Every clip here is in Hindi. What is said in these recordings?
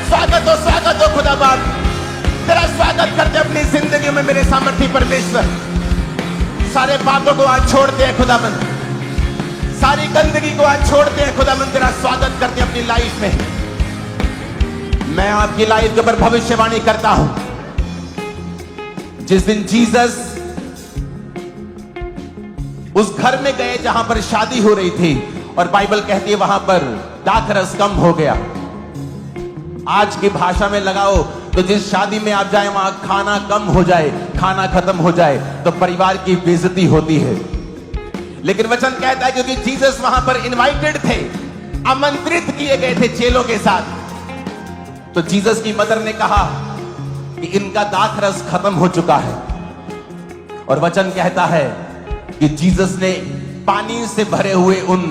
स्वागत हो खुदाबंद, तेरा स्वागत करते अपनी जिंदगी में मेरे सामर्थी परमेश्वर। सारे पापों को आज छोड़ते हैं खुदाबंद, सारी गंदगी को आज छोड़ते हैं खुदाबंद, तेरा स्वागत करते हैं अपनी लाइफ में। मैं आपकी लाइफ के ऊपर भविष्यवाणी करता हूं। जिस दिन जीसस उस घर में गए जहां पर शादी हो रही थी और बाइबल कहती है वहां पर दाखरस कम हो गया। आज की भाषा में लगाओ तो जिस शादी में आप जाए वहां खाना कम हो जाए, खाना खत्म हो जाए तो परिवार की बेइज्जती होती है। लेकिन वचन कहता है क्योंकि जीसस वहां पर इनवाइटेड थे, आमंत्रित किए गए थे चेलों के साथ, तो जीसस की मदर ने कहा कि इनका दाखरस खत्म हो चुका है। और वचन कहता है कि जीसस ने पानी से भरे हुए उन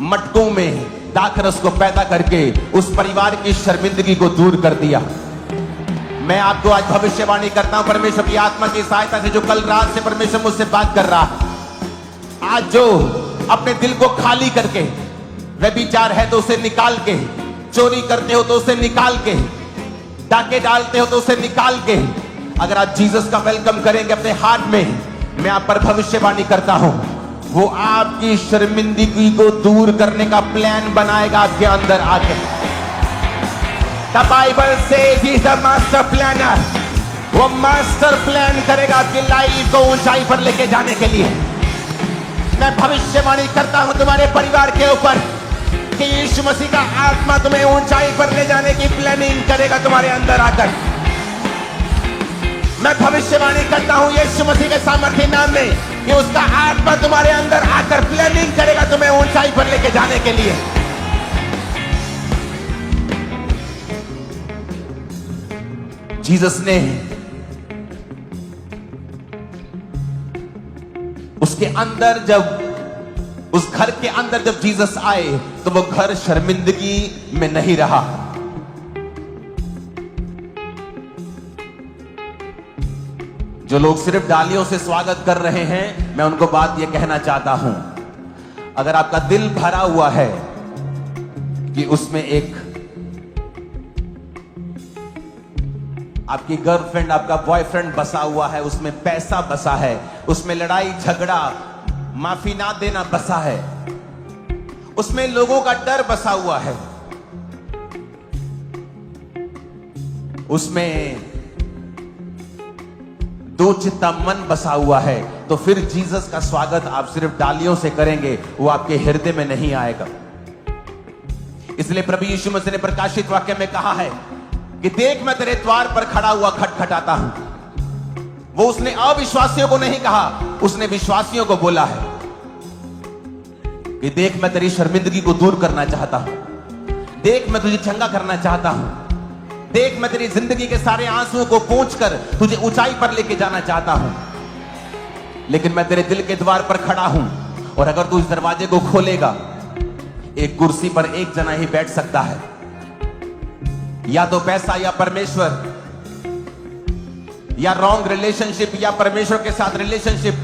मटकों में दाखरस को पैदा करके उस परिवार की शर्मिंदगी को दूर कर दिया। मैं आपको आज भविष्यवाणी करता हूं परमेश्वर की आत्मा की सहायता से, जो कल रात से परमेश्वर मुझसे बात कर रहा है। आज जो अपने दिल को खाली करके, व्यभिचार है तो उसे निकाल के, चोरी करते हो तो उसे निकाल के, डाके डालते हो तो उसे निकाल के, अगर आप जीसस का वेलकम करेंगे अपने हार्ट में, मैं आप पर भविष्यवाणी करता हूं, वो आपकी शर्मिंदगी को दूर करने का प्लान बनाएगा आपके अंदर आके। The Bible says he is the master planner। वो मास्टर प्लान करेगा आपकी लाइफ को ऊंचाई पर लेके जाने के लिए। मैं भविष्यवाणी करता हूं तुम्हारे परिवार के ऊपर कि यीशु मसीह का आत्मा तुम्हें ऊंचाई पर ले जाने की प्लानिंग करेगा तुम्हारे अंदर आकर। मैं भविष्यवाणी करता हूं यीशु मसीह के सामर्थ्य नाम में कि उसका आत्मा तुम्हारे अंदर आकर प्लानिंग करेगा तुम्हें ऊंचाई पर लेके जाने के लिए। जीसस ने उसके अंदर, जब उस घर के अंदर जब जीसस आए तो वो घर शर्मिंदगी में नहीं रहा। जो लोग सिर्फ डालियों से स्वागत कर रहे हैं, मैं उनको बात यह कहना चाहता हूं, अगर आपका दिल भरा हुआ है कि उसमें एक आपकी गर्लफ्रेंड, आपका बॉयफ्रेंड बसा हुआ है, उसमें पैसा बसा है, उसमें लड़ाई झगड़ा, माफी ना देना बसा है, उसमें लोगों का डर बसा हुआ है, उसमें दो चित्ता मन बसा हुआ है, तो फिर जीसस का स्वागत आप सिर्फ डालियों से करेंगे, वो आपके हृदय में नहीं आएगा। इसलिए प्रभु यीशु मसीह ने प्रकाशित वाक्य में कहा है कि देख मैं तेरे द्वार पर खड़ा हुआ खटखटाता हूं। वो उसने अविश्वासियों को नहीं कहा, उसने विश्वासियों को बोला है कि देख मैं तेरी शर्मिंदगी को दूर करना चाहता हूं, देख मैं तुझे चंगा करना चाहता हूं, देख मैं तेरी जिंदगी के सारे आंसुओं को पोंछकर तुझे ऊंचाई पर लेके जाना चाहता हूं। लेकिन मैं तेरे दिल के द्वार पर खड़ा हूं, और अगर तू इस दरवाजे को खोलेगा, एक कुर्सी पर एक जना ही बैठ सकता है, या तो पैसा या परमेश्वर, या रॉन्ग रिलेशनशिप या परमेश्वर के साथ रिलेशनशिप,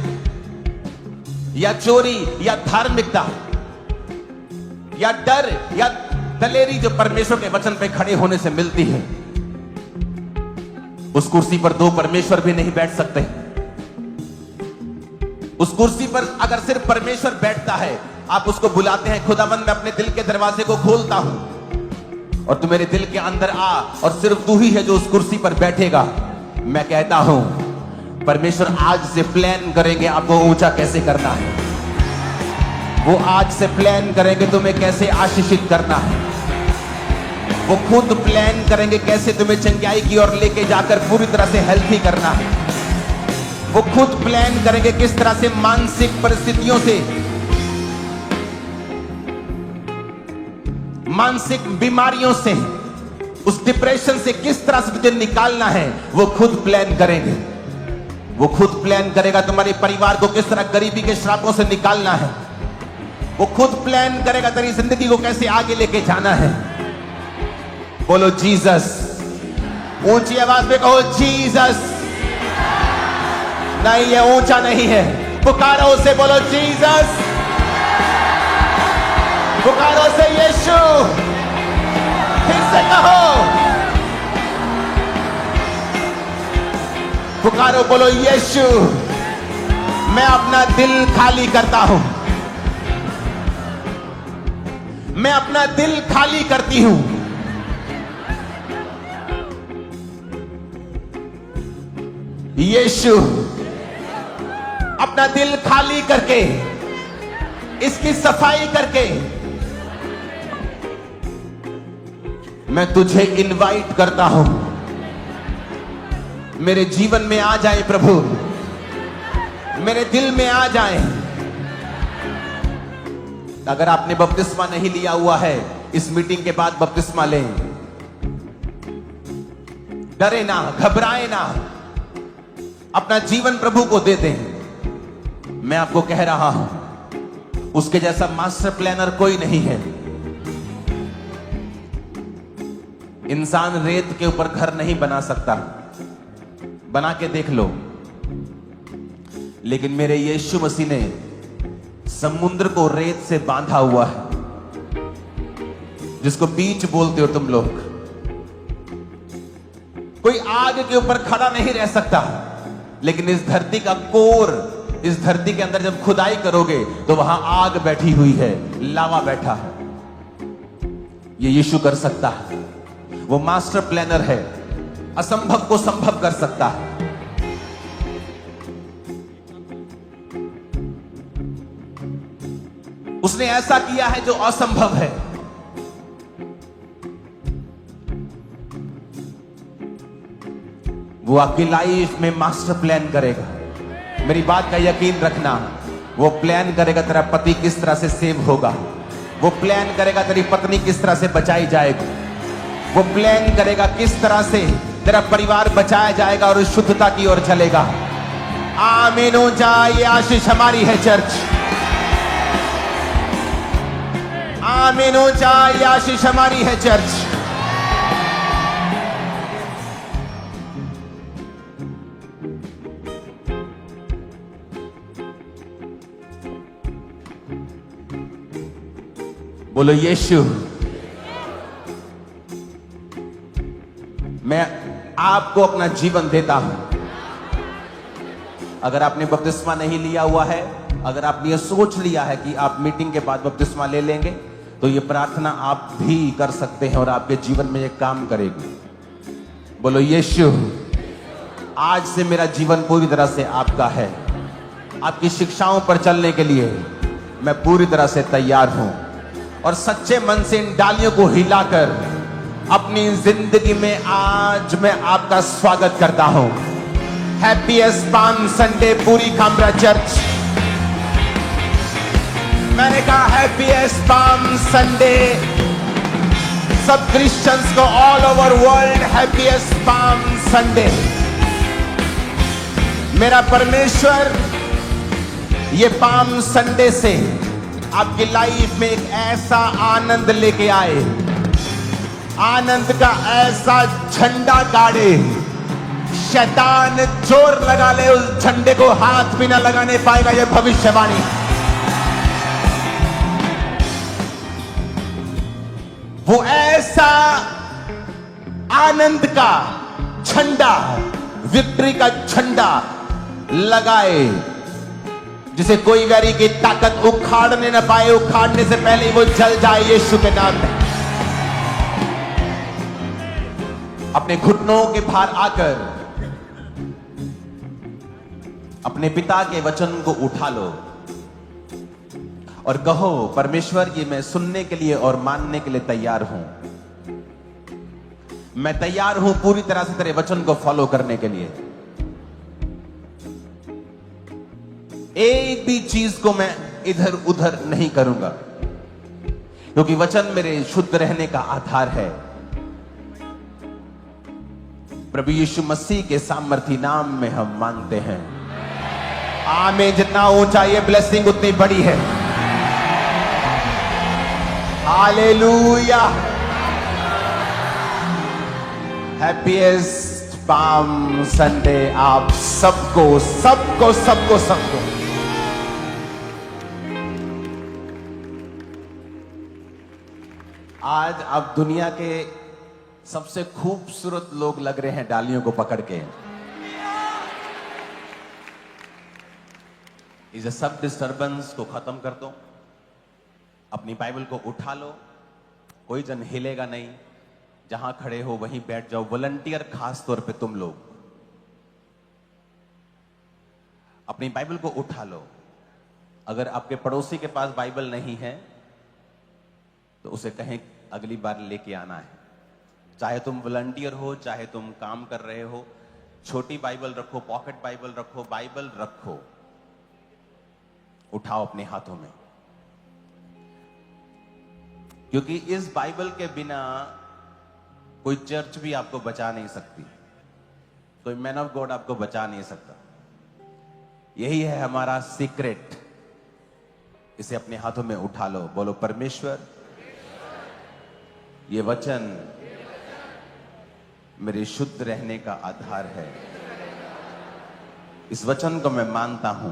या चोरी या धार्मिकता, या डर या दलेरी जो परमेश्वर के वचन पे खड़े होने से मिलती है। उस कुर्सी पर दो परमेश्वर भी नहीं बैठ सकते। उस कुर्सी पर अगर सिर्फ परमेश्वर बैठता है, आप उसको बुलाते हैं, खुदाबंद मैं अपने दिल के दरवाजे को खोलता हूं और तू मेरे दिल के अंदर आ, और सिर्फ तू ही है जो उस कुर्सी पर बैठेगा। मैं कहता हूं परमेश्वर आज से प्लान करेंगे आपको ऊंचा कैसे करना है। वो आज से प्लान करेंगे तुम्हें कैसे आशीषित करना है। वो खुद प्लान करेंगे कैसे तुम्हें चंगाई की ओर लेके जाकर पूरी तरह से हेल्थी करना है। वो खुद प्लान करेंगे किस तरह से मानसिक परिस्थितियों से, मानसिक बीमारियों से, उस डिप्रेशन से किस तरह से तुझे निकालना है। वो खुद प्लान करेंगे। वो खुद प्लान करेगा तुम्हारे परिवार को किस तरह गरीबी के श्रापों से निकालना है। वो खुद प्लान करेगा तेरी जिंदगी को कैसे आगे लेके जाना है। बोलो जीसस, ऊंची आवाज में कहो जीसस। नहीं, ये ऊंचा नहीं है, पुकारो उसे, बोलो जीसस, पुकारो से यीशु, फिर से कहो पुकारो, बोलो यीशु, मैं अपना दिल खाली करता हूं, मैं अपना दिल खाली करती हूं। यीशु, अपना दिल खाली करके, इसकी सफाई करके मैं तुझे इनवाइट करता हूं, मेरे जीवन में आ जाए प्रभु, मेरे दिल में आ जाए। अगर आपने बपतिस्मा नहीं लिया हुआ है, इस मीटिंग के बाद बपतिस्मा लें। डरे ना, घबराए ना, अपना जीवन प्रभु को दे दें। मैं आपको कह रहा हूं, उसके जैसा मास्टर प्लानर कोई नहीं है। इंसान रेत के ऊपर घर नहीं बना सकता, बना के देख लो, लेकिन मेरे यीशु मसीह ने समुद्र को रेत से बांधा हुआ है, जिसको बीच बोलते हो तुम लोग। कोई आग के ऊपर खड़ा नहीं रह सकता, लेकिन इस धरती का कोर, इस धरती के अंदर जब खुदाई करोगे तो वहां आग बैठी हुई है, लावा बैठा है। ये यीशु कर सकता है, वो मास्टर प्लानर है, असंभव को संभव कर सकता है। उसने ऐसा किया है जो असंभव है। वो आपकी लाइफ में मास्टर प्लान करेगा। मेरी बात का यकीन रखना, वो प्लान करेगा तेरा पति किस तरह से सेव होगा, वो प्लान करेगा तेरी पत्नी किस तरह से बचाई जाएगी, वो प्लान करेगा किस तरह से तेरा परिवार बचाया जाएगा और शुद्धता की ओर चलेगा। आमीन हो जाए। ये आशीष हमारी है चर्च। आमीन हो जाए। ये आशीष हमारी है चर्च। बोलो यीशु, मैं आपको अपना जीवन देता हूं। अगर आपने बपतिस्मा नहीं लिया हुआ है, अगर आपने ये सोच लिया है कि आप मीटिंग के बाद बपतिस्मा ले लेंगे, तो ये प्रार्थना आप भी कर सकते हैं और आपके जीवन में ये काम करेगी। बोलो यीशु, आज से मेरा जीवन पूरी तरह से आपका है। आपकी शिक्षाओं पर चलने के लिए मैं पूरी तरह से तैयार हूं और सच्चे मन से इन डालियों को हिलाकर अपनी जिंदगी में आज मैं आपका स्वागत करता हूं। हैप्पीएस्ट पाम संडे पूरी खामरा चर्च। मैंने कहा हैप्पीएस्ट पाम संडे। सब क्रिश्चियंस को all over world happiest palm Sunday. मेरा परमेश्वर ये पाम संडे से आपकी लाइफ में एक ऐसा आनंद लेके आए, आनंद का ऐसा झंडा गाड़े, शैतान जोर लगा ले, उस झंडे को हाथ भी ना लगाने पाएगा। यह भविष्यवाणी। वो ऐसा आनंद का झंडा, विक्ट्री का झंडा लगाए जिसे कोई वैरी की ताकत उखाड़ने न पाए। उखाड़ने से पहले ही वो जल जाए यीशु के नाम में। अपने घुटनों के भार आकर अपने पिता के वचन को उठा लो और कहो, परमेश्वर ये मैं सुनने के लिए और मानने के लिए तैयार हूं। मैं तैयार हूं पूरी तरह से तेरे वचन को फॉलो करने के लिए। एक भी चीज को मैं इधर उधर नहीं करूंगा, क्योंकि वचन मेरे शुद्ध रहने का आधार है। प्रभु यीशु मसीह के सामर्थी नाम में हम मांगते हैं। आमीन। जितना ऊंचा ये ब्लेसिंग उतनी बड़ी है। हालेलुया। हैप्पीएस्ट पाम संडे आप सबको सबको सबको सबको। आज आप दुनिया के सबसे खूबसूरत लोग लग रहे हैं डालियों को पकड़ के। इस सब डिस्टरबेंस को खत्म कर दो, अपनी बाइबल को उठा लो, कोई जन हिलेगा नहीं, जहां खड़े हो वहीं बैठ जाओ। वॉलंटियर खास तौर पे तुम लोग अपनी बाइबल को उठा लो। अगर आपके पड़ोसी के पास बाइबल नहीं है तो उसे कहें अगली बार लेके आना है। चाहे तुम वॉलंटियर हो, चाहे तुम काम कर रहे हो, छोटी बाइबल रखो, पॉकेट बाइबल रखो, बाइबल रखो, उठाओ अपने हाथों में। क्योंकि इस बाइबल के बिना कोई चर्च भी आपको बचा नहीं सकती, कोई मैन ऑफ गॉड आपको बचा नहीं सकता। यही है हमारा सीक्रेट। इसे अपने हाथों में उठा लो, बोलो परमेश्वर, ये वचन मेरे शुद्ध रहने का आधार है। इस वचन को मैं मानता हूं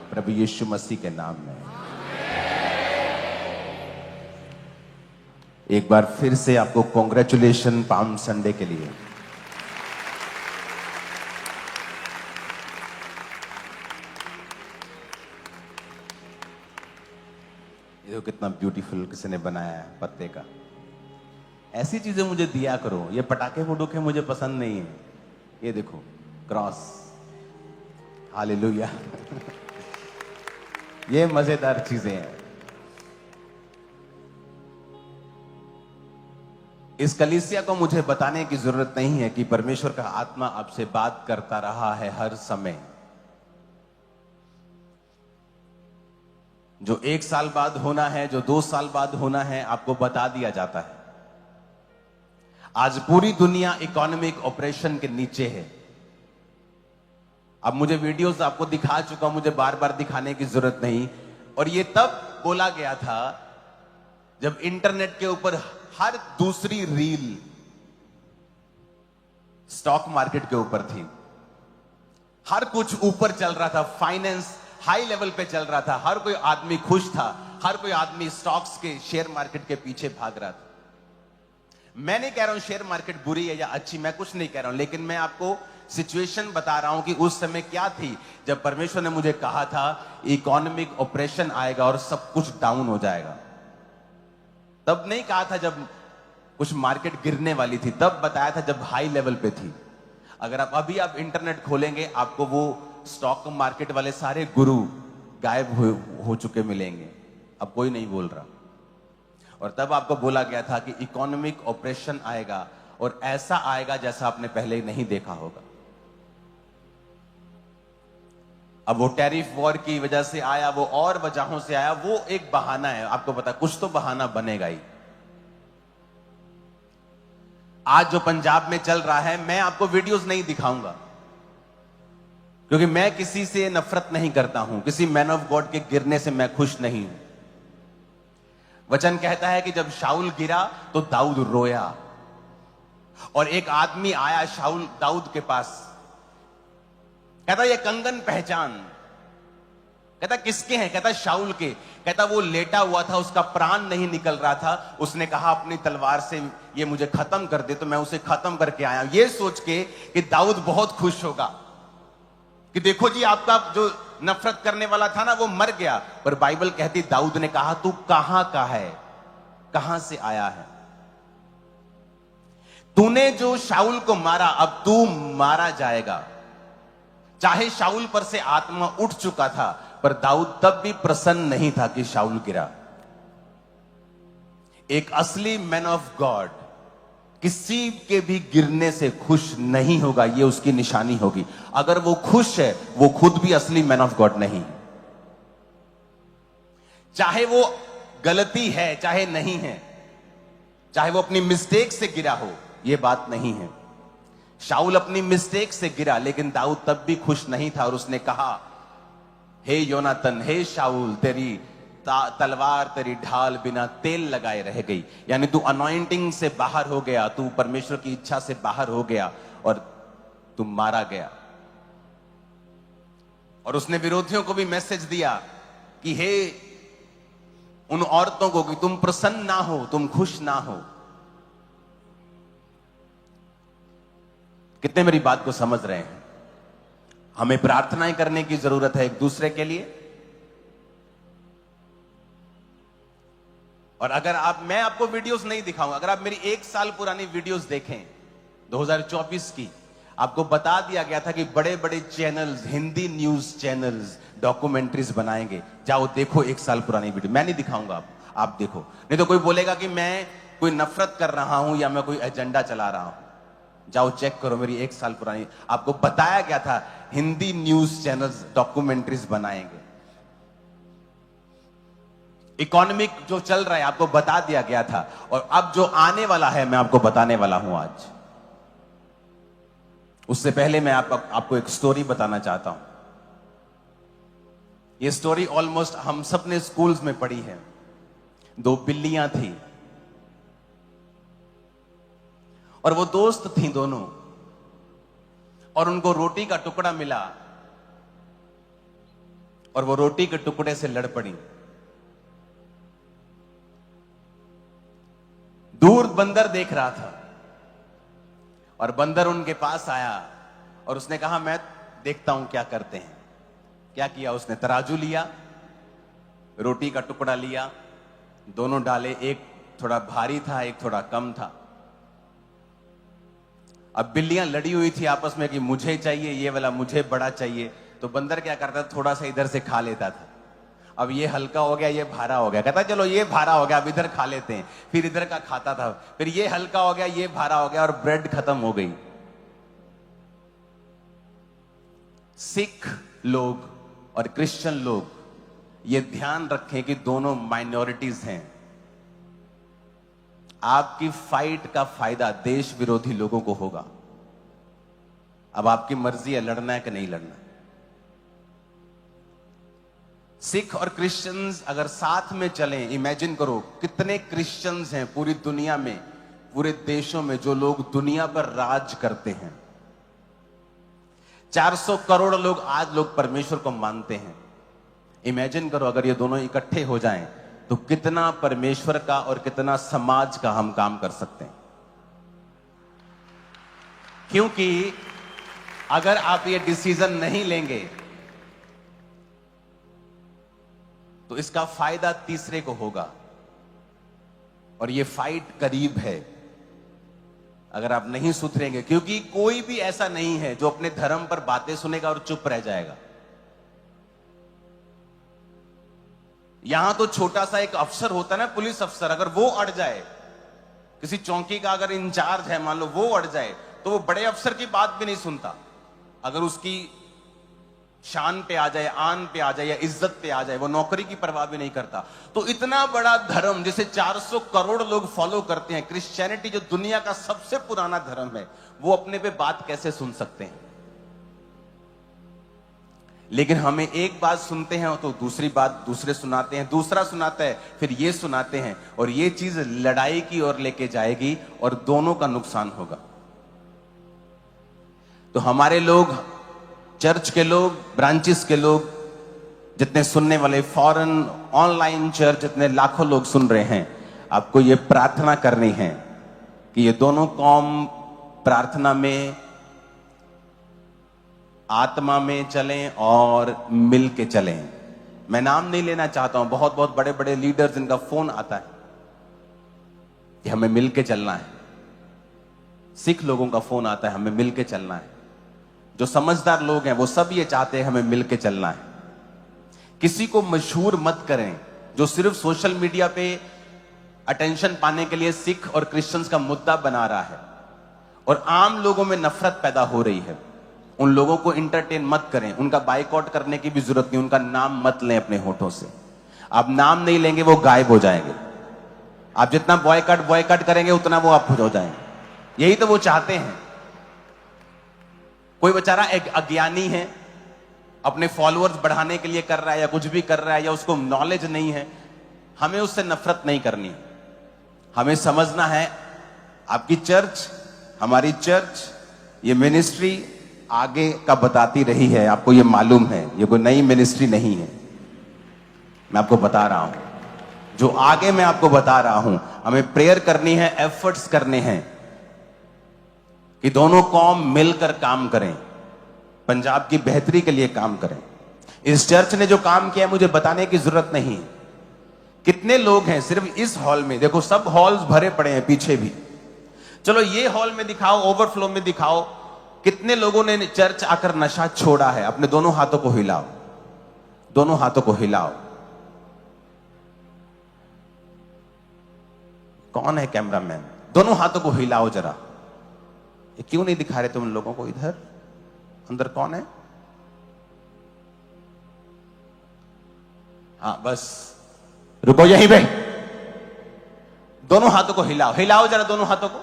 प्रभु यीशु मसीह के नाम में। एक बार फिर से आपको कॉन्ग्रेचुलेशन पाम संडे के लिए। ये तो कितना ब्यूटीफुल किसी ने बनाया है पत्ते का। ऐसी चीजें मुझे दिया करो। ये पटाखे फुटूखे मुझे पसंद नहीं है। ये देखो क्रॉस, हालेलुया। ये मजेदार चीजें हैं। इस कलीसिया को मुझे बताने की जरूरत नहीं है कि परमेश्वर का आत्मा आपसे बात करता रहा है हर समय। जो 1 साल बाद होना है, जो 2 साल बाद होना है, आपको बता दिया जाता है। आज पूरी दुनिया इकोनॉमिक ऑपरेशन के नीचे है। अब मुझे वीडियोस आपको दिखा चुका, मुझे बार बार दिखाने की जरूरत नहीं। और ये तब बोला गया था जब इंटरनेट के ऊपर हर दूसरी रील स्टॉक मार्केट के ऊपर थी। हर कुछ ऊपर चल रहा था, फाइनेंस हाई लेवल पे चल रहा था, हर कोई आदमी खुश था, हर कोई आदमी स्टॉक्स के, शेयर मार्केट के पीछे भाग रहा था। मैं नहीं कह रहा हूं शेयर मार्केट बुरी है या अच्छी, मैं कुछ नहीं कह रहा हूं, लेकिन मैं आपको सिचुएशन बता रहा हूं कि उस समय क्या थी जब परमेश्वर ने मुझे कहा था इकोनॉमिक ऑपरेशन आएगा और सब कुछ डाउन हो जाएगा। तब नहीं कहा था जब कुछ मार्केट गिरने वाली थी, तब बताया था जब हाई लेवल पे थी। अगर आप इंटरनेट खोलेंगे, आपको वो स्टॉक मार्केट वाले सारे गुरु गायब हो चुके मिलेंगे। अब कोई नहीं बोल रहा। और तब आपको बोला गया था कि इकोनॉमिक ऑपरेशन आएगा और ऐसा आएगा जैसा आपने पहले नहीं देखा होगा। अब वो टैरिफ वॉर की वजह से आया, वो और वजहों से आया, वो एक बहाना है। आपको पता, कुछ तो बहाना बनेगा ही। आज जो पंजाब में चल रहा है, मैं आपको वीडियोस नहीं दिखाऊंगा क्योंकि मैं किसी से नफरत नहीं करता हूं, किसी मैन ऑफ गॉड के गिरने से मैं खुश नहीं हूं। वचन कहता है कि जब शाऊल गिरा तो दाऊद रोया, और एक आदमी आया शाऊल दाऊद के पास, कहता ये कंगन पहचान। कहता किसके हैं? कहता शाऊल के। कहता वो लेटा हुआ था, उसका प्राण नहीं निकल रहा था। उसने कहा अपनी तलवार से ये मुझे खत्म कर दे, तो मैं उसे खत्म करके आया। ये सोच के कि दाऊद बहुत खुश होगा कि देखो जी, आपका जो नफरत करने वाला था ना, वो मर गया। पर बाइबल कहती दाऊद ने कहा तू कहां का है, कहां से आया है? तूने जो शाऊल को मारा, अब तू मारा जाएगा। चाहे शाऊल पर से आत्मा उठ चुका था, पर दाऊद तब भी प्रसन्न नहीं था कि शाऊल गिरा। एक असली मैन ऑफ गॉड किसी के भी गिरने से खुश नहीं होगा, ये उसकी निशानी होगी। अगर वो खुश है, वो खुद भी असली मैन ऑफ गॉड नहीं। चाहे वो गलती है चाहे नहीं है, चाहे वो अपनी मिस्टेक से गिरा हो, ये बात नहीं है। शाऊल अपनी मिस्टेक से गिरा, लेकिन दाऊद तब भी खुश नहीं था। और उसने कहा हे योनातन, हे शाऊल, तेरी तलवार, तेरी ढाल बिना तेल लगाए रह गई। यानी तू अनॉइंटिंग से बाहर हो गया, तू परमेश्वर की इच्छा से बाहर हो गया और तू मारा गया। और उसने विरोधियों को भी मैसेज दिया कि हे उन औरतों को कि तुम प्रसन्न ना हो, तुम खुश ना हो। कितने मेरी बात को समझ रहे हैं? हमें प्रार्थनाएं करने की जरूरत है एक दूसरे के लिए। और अगर मैं आपको वीडियोस नहीं दिखाऊंगा, अगर आप मेरी 1 साल पुरानी वीडियोस देखें 2024 की, आपको बता दिया गया था कि बड़े बड़े channels, Hindi news channels documentaries बनाएंगे। जाओ देखो 1 साल पुरानी वीडियो, मैं नहीं दिखाऊंगा, आप देखो। नहीं तो कोई बोलेगा कि मैं कोई नफरत कर रहा हूं या मैं कोई एजेंडा चला रहा हूं। जाओ चेक करो मेरी 1 साल पुरानी, आपको बताया गया था हिंदी न्यूज चैनल्स डॉक्यूमेंट्रीज बनाएंगे। इकोनॉमिक जो चल रहा है आपको बता दिया गया था, और अब जो आने वाला है मैं आपको बताने वाला हूं आज। उससे पहले मैं आपको एक स्टोरी बताना चाहता हूं। यह स्टोरी ऑलमोस्ट हम सब ने स्कूल्स में पढ़ी है। 2 बिल्लियां थी और वो दोस्त थी दोनों, और उनको रोटी का टुकड़ा मिला और वो रोटी के टुकड़े से लड़ पड़ी। दूर बंदर देख रहा था और बंदर उनके पास आया और उसने कहा मैं देखता हूं क्या करते हैं। क्या किया उसने? तराजू लिया, रोटी का टुकड़ा लिया, दोनों डाले, एक थोड़ा भारी था एक थोड़ा कम था। अब बिल्लियां लड़ी हुई थी आपस में कि मुझे चाहिए ये वाला, मुझे बड़ा चाहिए। तो बंदर क्या करता था, थोड़ा सा इधर से खा लेता था। अब ये हल्का हो गया, ये भारा हो गया, कहता चलो ये भारा हो गया अब इधर खा लेते हैं। फिर इधर का खाता था, फिर ये हल्का हो गया, ये भारा हो गया, और ब्रेड खत्म हो गई। सिख लोग और क्रिश्चियन लोग ये ध्यान रखें कि दोनों माइनॉरिटीज हैं। आपकी फाइट का फायदा देश विरोधी लोगों को होगा। अब आपकी मर्जी है लड़ना है कि नहीं लड़ना। सिख और क्रिश्चियंस अगर साथ में चलें, इमेजिन करो कितने क्रिश्चियंस हैं पूरी दुनिया में, पूरे देशों में, जो लोग दुनिया पर राज करते हैं। 400 करोड़ लोग आज परमेश्वर को मानते हैं। इमेजिन करो अगर ये दोनों इकट्ठे हो जाएं तो कितना परमेश्वर का और कितना समाज का हम काम कर सकते हैं। क्योंकि अगर आप ये डिसीजन नहीं लेंगे तो इसका फायदा तीसरे को होगा, और ये फाइट करीब है अगर आप नहीं सुधरेंगे। क्योंकि कोई भी ऐसा नहीं है जो अपने धर्म पर बातें सुनेगा और चुप रह जाएगा। यहां तो छोटा सा एक अफसर होता है ना, पुलिस अफसर, अगर वो अड़ जाए, किसी चौकी का अगर इंचार्ज है मान लो, वो अड़ जाए तो वो बड़े अफसर की बात भी नहीं सुनता। अगर उसकी शान पे आ जाए, आन पे आ जाए या इज्जत पे आ जाए, वो नौकरी की परवाह भी नहीं करता। तो इतना बड़ा धर्म जिसे 400 करोड़ लोग फॉलो करते हैं, क्रिश्चियनिटी जो दुनिया का सबसे पुराना धर्म है, वो अपने पे बात कैसे सुन सकते हैं? लेकिन हमें एक बात सुनते हैं तो दूसरी बात दूसरे सुनाते हैं, दूसरा सुनाता है, फिर ये सुनाते हैं, और ये चीज लड़ाई की ओर लेके जाएगी और दोनों का नुकसान होगा। तो हमारे लोग, चर्च के लोग, ब्रांचेस के लोग, जितने सुनने वाले, फॉरेन ऑनलाइन चर्च जितने लाखों लोग सुन रहे हैं, आपको ये प्रार्थना करनी है कि ये दोनों कौम प्रार्थना में, आत्मा में चलें और मिल के चलें। मैं नाम नहीं लेना चाहता हूं, बहुत बहुत बड़े बड़े लीडर्स जिनका फोन आता है कि हमें मिल के चलना है। सिख लोगों का फोन आता है हमें मिल के चलना है। जो समझदार लोग हैं वो सब ये चाहते हैं हमें मिल के चलना है। किसी को मशहूर मत करें जो सिर्फ सोशल मीडिया पे अटेंशन पाने के लिए सिख और क्रिश्चियंस का मुद्दा बना रहा है और आम लोगों में नफरत पैदा हो रही है। उन लोगों को इंटरटेन मत करें, उनका बाइकआउट करने की भी जरूरत नहीं, उनका नाम मत लें अपने होठों से। आप नाम नहीं लेंगे वो गायब हो जाएंगे। आप जितना बॉयकट करेंगे उतना वो आप हो जाएंगे। यही तो वो चाहते हैं। कोई बेचारा एक अज्ञानी है, अपने फॉलोअर्स बढ़ाने के लिए कर रहा है या कुछ भी कर रहा है, या उसको नॉलेज नहीं है, हमें उससे नफरत नहीं करनी। हमें समझना है आपकी चर्च, हमारी चर्च, ये मिनिस्ट्री आगे का बताती रही है, आपको ये मालूम है, ये कोई नई मिनिस्ट्री नहीं है। मैं आपको बता रहा हूं जो आगे मैं आपको बता रहा हूं। हमें प्रेयर करनी है, एफर्ट्स करने हैं कि दोनों कौम मिलकर काम करें। पंजाब की बेहतरी के लिए काम करें। इस चर्च ने जो काम किया मुझे बताने की जरूरत नहीं। कितने लोग हैं सिर्फ इस हॉल में, देखो सब हॉल्स भरे पड़े हैं पीछे भी। चलो ये हॉल में दिखाओ, ओवरफ्लो में दिखाओ, कितने लोगों ने चर्च आकर नशा छोड़ा है। अपने दोनों हाथों को हिलाओ, दोनों हाथों को हिलाओ। कौन है कैमरामैन? दोनों हाथों को हिलाओ जरा। ये क्यों नहीं दिखा रहे तुम लोगों को? इधर अंदर कौन है? हाँ बस रुको यहीं पे। दोनों हाथों को हिलाओ, हिलाओ जरा दोनों हाथों को।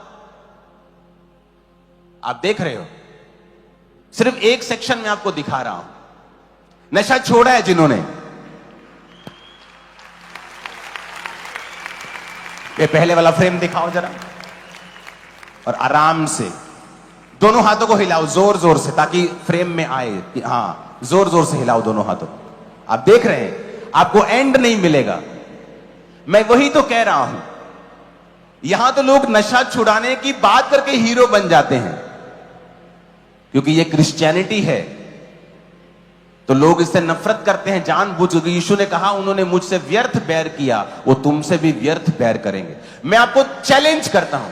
आप देख रहे हो, सिर्फ एक सेक्शन में आपको दिखा रहा हूं। नशा छोड़ा है जिन्होंने, ये पहले वाला फ्रेम दिखाओ जरा, और आराम से दोनों हाथों को हिलाओ जोर जोर से, ताकि फ्रेम में आए। हाँ जोर जोर से हिलाओ दोनों हाथों को। आप देख रहे हैं, आपको एंड नहीं मिलेगा। मैं वही तो कह रहा हूं, यहां तो लोग नशा छुड़ाने की बात करके हीरो बन जाते हैं, क्योंकि ये क्रिश्चियनिटी है तो लोग इससे नफरत करते हैं जानबूझ कर। यीशु ने कहा उन्होंने मुझसे व्यर्थ बैर किया, वो तुमसे भी व्यर्थ बैर करेंगे। मैं आपको चैलेंज करता हूं,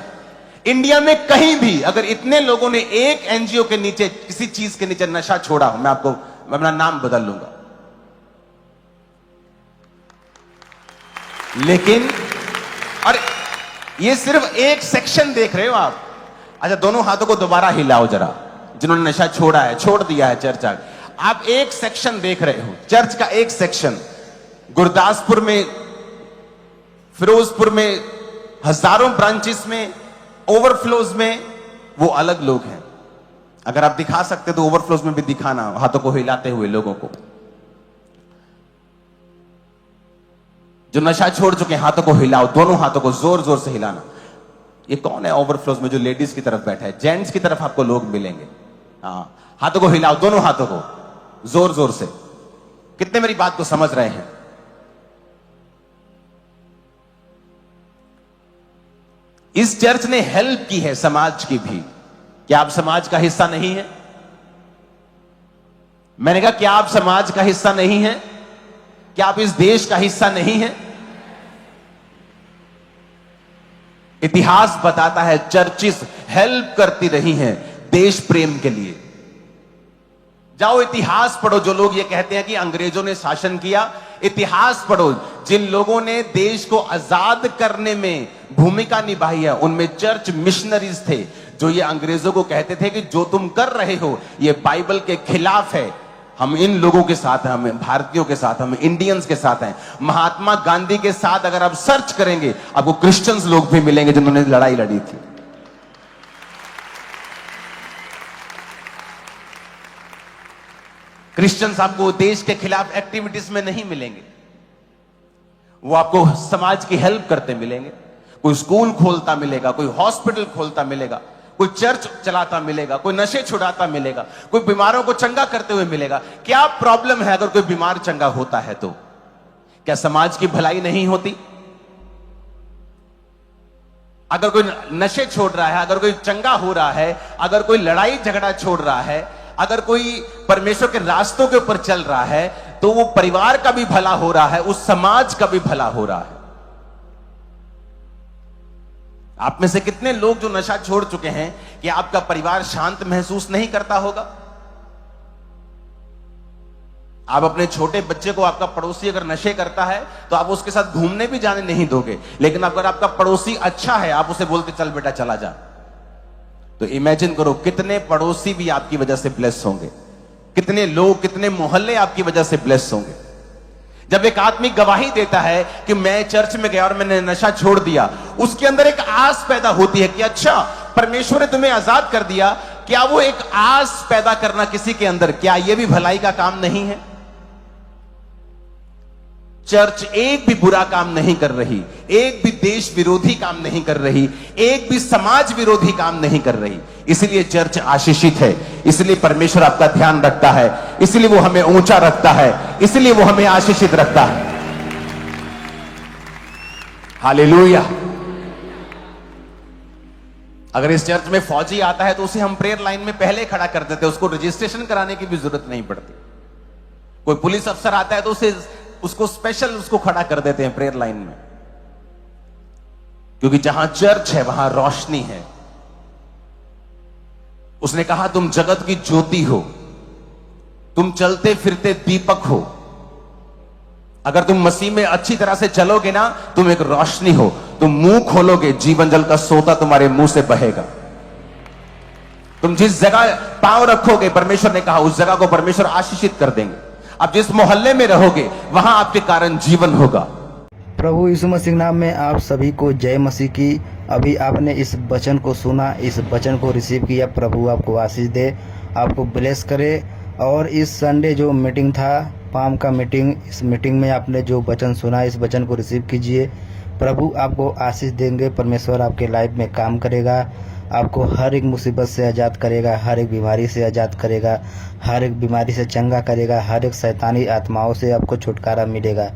इंडिया में कहीं भी अगर इतने लोगों ने एक एनजीओ के नीचे, किसी चीज के नीचे नशा छोड़ा हो, मैं अपना नाम बदल लूंगा। लेकिन और ये सिर्फ एक सेक्शन देख रहे हो आप। अच्छा दोनों हाथों को दोबारा हिलाओ जरा, जिन्होंने नशा छोड़ा है, छोड़ दिया है चर्च आगे। आप एक सेक्शन देख रहे हो, चर्च का एक सेक्शन। गुरदासपुर में, फिरोजपुर में, हजारों ब्रांचेस में, ओवरफ्लोज में वो अलग लोग हैं। अगर आप दिखा सकते तो ओवरफ्लोज में भी दिखाना, हाथों को हिलाते हुए लोगों को। जो नशा छोड़ चुके हैं हाथों को हिलाओ, दोनों हाथों को जोर जोर से हिलाना। ये कौन है ओवरफ्लोज में जो लेडीज की तरफ बैठा है? जेंट्स की तरफ आपको लोग मिलेंगे। हाँ हाथों को हिलाओ, दोनों हाथों को जोर जोर से। कितने मेरी बात को समझ रहे हैं? इस चर्च ने हेल्प की है समाज की भी। क्या आप समाज का हिस्सा नहीं है? मैंने कहा क्या आप समाज का हिस्सा नहीं है? क्या आप इस देश का हिस्सा नहीं है? इतिहास बताता है चर्चिस हेल्प करती रही हैं देश प्रेम के लिए। जाओ इतिहास पढ़ो, जो लोग ये कहते हैं कि अंग्रेजों ने शासन किया, इतिहास पढ़ो। जिन लोगों ने देश को आजाद करने में भूमिका निभाई है उनमें चर्च मिशनरीज थे, जो ये अंग्रेजों को कहते थे कि जो तुम कर रहे हो ये बाइबल के खिलाफ है। हम इन लोगों के साथ हैं, हम भारतीयों के साथ, हम इंडियंस के साथ हैं। महात्मा गांधी के साथ अगर आप सर्च करेंगे आपको क्रिश्चियंस लोग भी मिलेंगे जिन्होंने लड़ाई लड़ी थी। क्रिश्चियंस आपको देश के खिलाफ एक्टिविटीज में नहीं मिलेंगे, वो आपको समाज की हेल्प करते मिलेंगे। कोई स्कूल खोलता मिलेगा, कोई हॉस्पिटल खोलता मिलेगा, कोई चर्च चलाता मिलेगा, कोई नशे छुड़ाता मिलेगा, कोई बीमारों को चंगा करते हुए मिलेगा। क्या प्रॉब्लम है अगर कोई बीमार चंगा होता है तो? क्या समाज की भलाई नहीं होती? अगर कोई नशे छोड़ रहा है, अगर कोई चंगा हो रहा है, अगर कोई लड़ाई झगड़ा छोड़ रहा है, अगर कोई परमेश्वर के रास्तों के ऊपर चल रहा है, तो वो परिवार का भी भला हो रहा है, उस समाज का भी भला हो रहा है। आप में से कितने लोग जो नशा छोड़ चुके हैं कि आपका परिवार शांत महसूस नहीं करता होगा? आप अपने छोटे बच्चे को, आपका पड़ोसी अगर नशे करता है तो आप उसके साथ घूमने भी जाने नहीं दोगे, लेकिन अगर आपका पड़ोसी अच्छा है आप उसे बोलते चल बेटा चला जा। तो इमेजिन करो कितने पड़ोसी भी आपकी वजह से ब्लेस होंगे, कितने लोग, कितने मोहल्ले आपकी वजह से ब्लेस होंगे। जब एक आदमी गवाही देता है कि मैं चर्च में गया और मैंने नशा छोड़ दिया, उसके अंदर एक आस पैदा होती है कि अच्छा परमेश्वर ने तुम्हें आजाद कर दिया। क्या वो एक आस पैदा करना किसी के अंदर, क्या यह भी भलाई का काम नहीं है? चर्च एक भी बुरा काम नहीं कर रही, एक भी देश विरोधी काम नहीं कर रही, एक भी समाज विरोधी काम नहीं कर रही। इसलिए चर्च आशीषित है, इसलिए परमेश्वर आपका ध्यान रखता है, इसलिए वो हमें ऊंचा रखता है, इसलिए वो हमें आशीषित रखता है। हालेलुया। अगर इस चर्च में फौजी आता है तो उसे हम प्रेयर लाइन में पहले खड़ा कर देते, उसको रजिस्ट्रेशन कराने की भी जरूरत नहीं पड़ती। कोई पुलिस अफसर आता है तो उसको स्पेशल उसको खड़ा कर देते हैं प्रेयर लाइन में, क्योंकि जहां चर्च है वहां रोशनी है। उसने कहा तुम जगत की ज्योति हो, तुम चलते फिरते दीपक हो। अगर तुम मसीह में अच्छी तरह से चलोगे ना, तुम एक रोशनी हो। तुम मुंह खोलोगे, जीवन जल का सोता तुम्हारे मुंह से बहेगा। तुम जिस जगह पांव रखोगे, परमेश्वर ने कहा उस जगह को परमेश्वर आशीषित कर देंगे। अब जिस मोहल्ले में रहोगे वहां आपके कारण जीवन होगा। प्रभु यीशु मसीह नाम में आप सभी को जय मसीह की। अभी आपने इस वचन को सुना, इस वचन को रिसीव किया। प्रभु आपको आशीष दे, आपको ब्लेस करे। और इस संडे जो मीटिंग था, पाम का मीटिंग, इस मीटिंग में आपने जो वचन सुना, इस वचन को रिसीव कीजिए। प्रभु आपको आशीष देंगे। परमेश्वर आपके लाइफ में काम करेगा, आपको हर एक मुसीबत से आज़ाद करेगा, हर एक बीमारी से आज़ाद करेगा, हर एक बीमारी से चंगा करेगा, हर एक शैतानी आत्माओं से आपको छुटकारा मिलेगा।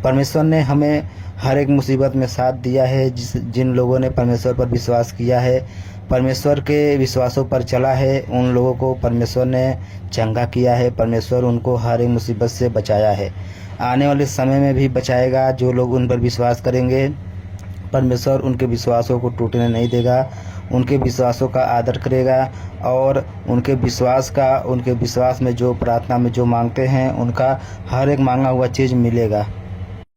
परमेश्वर ने हमें हर एक मुसीबत में साथ दिया है। जिन लोगों ने परमेश्वर पर विश्वास किया है, परमेश्वर के विश्वासों पर चला है, उन लोगों को परमेश्वर ने चंगा किया है। परमेश्वर उनको हर एक मुसीबत से बचाया है, आने वाले समय में भी बचाएगा। जो लोग उन पर विश्वास करेंगे, परमेश्वर उनके विश्वासों को टूटने नहीं देगा, उनके विश्वासों का आदर करेगा और उनके विश्वास में जो प्रार्थना में जो मांगते हैं, उनका हर एक मांगा हुआ चीज़ मिलेगा।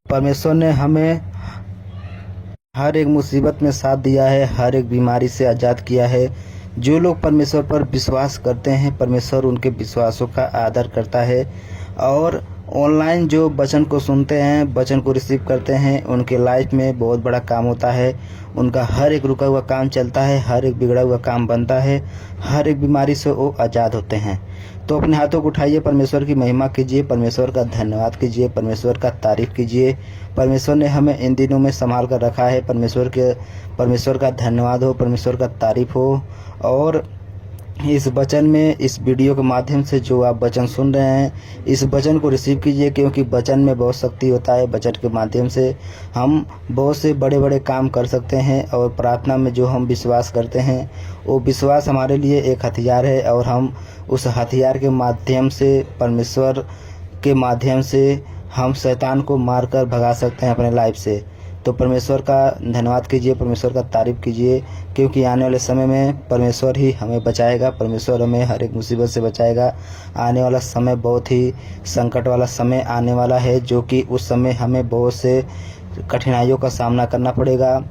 परमेश्वर ने हमें हर एक मुसीबत में साथ दिया है, हर एक बीमारी से आज़ाद किया है। जो लोग परमेश्वर पर विश्वास करते हैं, परमेश्वर उनके विश्वासों का आदर करता है। और ऑनलाइन जो वचन को सुनते हैं, वचन को रिसीव करते हैं, उनके लाइफ में बहुत बड़ा काम होता है। उनका हर एक रुका हुआ काम चलता है, हर एक बिगड़ा हुआ काम बनता है, हर एक बीमारी से वो आज़ाद होते हैं। तो अपने हाथों को उठाइए, परमेश्वर की महिमा कीजिए, परमेश्वर का धन्यवाद कीजिए, परमेश्वर का तारीफ कीजिए। परमेश्वर ने हमें इन दिनों में संभाल कर रखा है। परमेश्वर का धन्यवाद हो, परमेश्वर का तारीफ हो। और इस वचन में, इस वीडियो के माध्यम से जो आप वचन सुन रहे हैं, इस वचन को रिसीव कीजिए, क्योंकि वचन में बहुत शक्ति होता है। वचन के माध्यम से हम बहुत से बड़े बड़े काम कर सकते हैं। और प्रार्थना में जो हम विश्वास करते हैं, वो विश्वास हमारे लिए एक हथियार है। और हम उस हथियार के माध्यम से, परमेश्वर के माध्यम से हम शैतान को मार कर भगा सकते हैं अपने लाइफ से। तो परमेश्वर का धन्यवाद कीजिए, परमेश्वर का तारीफ कीजिए, क्योंकि आने वाले समय में परमेश्वर ही हमें बचाएगा। परमेश्वर हमें हर एक मुसीबत से बचाएगा। आने वाला समय बहुत ही संकट वाला समय आने वाला है, जो कि उस समय हमें बहुत से कठिनाइयों का सामना करना पड़ेगा।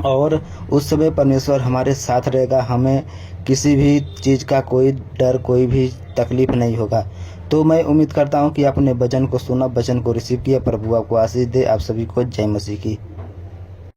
और उस समय परमेश्वर हमारे साथ रहेगा, हमें किसी भी चीज़ का कोई डर, कोई भी तकलीफ नहीं होगा। तो मैं उम्मीद करता हूँ कि आपने वचन को सुना, वचन को रिसीव किया। प्रभु आपको आशीष दे। आप सभी को जय मसीह की।